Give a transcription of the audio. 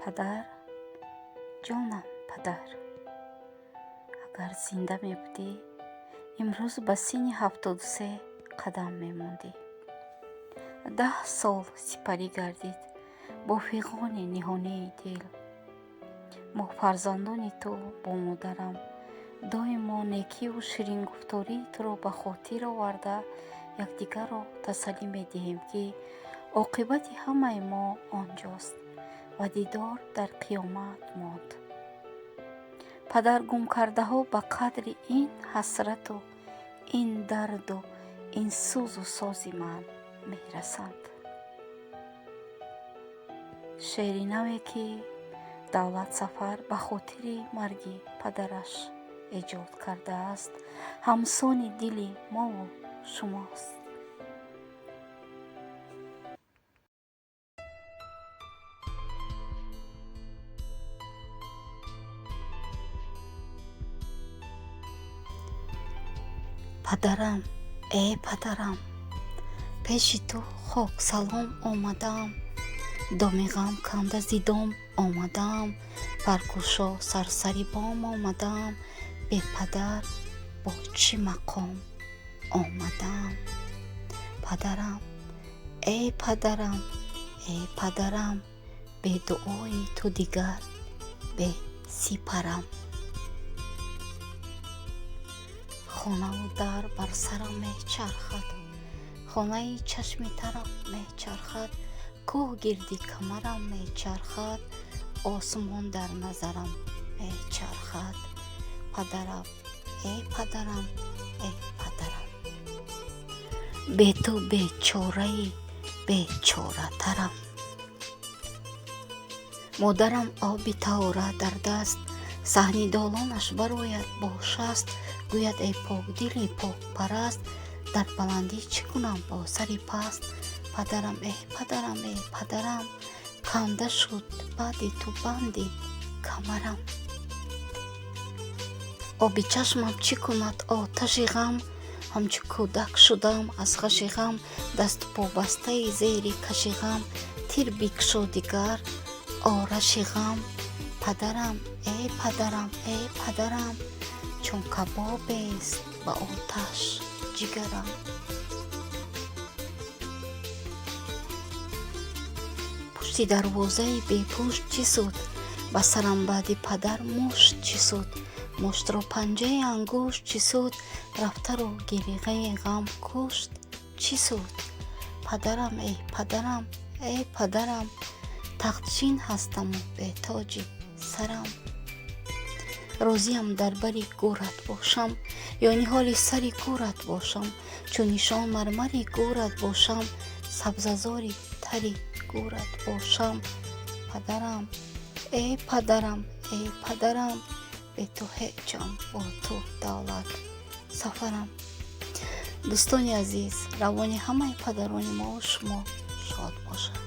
падар, ҷонам падар, агар зинда мебудӣ, имрӯз ба синни 73 қадам мемондӣ. 10 сол сипарӣ гардид бо фиғони ниҳонии дил. мо фарзандони ту бо модарам доимо некию ширингуфтории туро ба хотир оварда якдигарро тасаллӣ медиҳем, ки оқибати ҳамаи мо онҷост ва дидор дар қиёмат монд. Падаргумкардаҳо ба қадри ин ҳасрату ин дарду ин сӯзу сози ман мерасанд. шеъри наве, ки Давлатсафар ба хотири марги падараш эҷод кардааст, ҳамсони дили мову шумост. падарам, падарам, пеши ту хок салом омадам, доми ғам канда зидом омадам, паркушо сарсари бом омадам, бепадар бо чӣ мақом омадам. падарам, падарам, падарам, бе дуои ту дигар бесипарам. хонаву дар бар сарам мечархад, хонаи чашми тарам мечархад, кӯҳ гирди камарам мечархад, осмон дар назарам мечархад. падарам, падарам, падарам, бе ту бечораи бечоратарам. модарам оби таҳора дар даст, саҳни долонаш барояд бо шаст, гӯяд эй покдили покпараст, дар баландӣ чӣ кунам бо сари паст. падарам, падарам, падарам, канда шуд баъди ту банди камарам. оби чашмам чӣ кунад оташи ғам, ҳамчун кӯдак шудам аз хаши ғам, дасту по бастаи зери каши ғам, тир бикшо дигар ораши ғам. падарам, падарам, падарам, чун кабобест ба оташ ҷигарам. пушти дарвозаи бепушт чӣ суд, ба сарам баъди падар мушт чӣ суд, муштро панҷаи ангушт чӣ суд, рафтару гириғаи ғам кушт чӣ суд. падарам, падарам, падарам, тахтшин ҳастаму бетоҷи сарам. розиам дар бари гӯрат бошам, ё ниҳоли сари гӯрат бошам, чун нишон мармари гӯрат бошам, сабзазори тари гӯрат бошам. падарам, падарам, падарам, бе ту ҳеҷам, бо ту давлат сафарам. дӯстони азиз, равони ҳамаи падарони мо шумо шод бошад.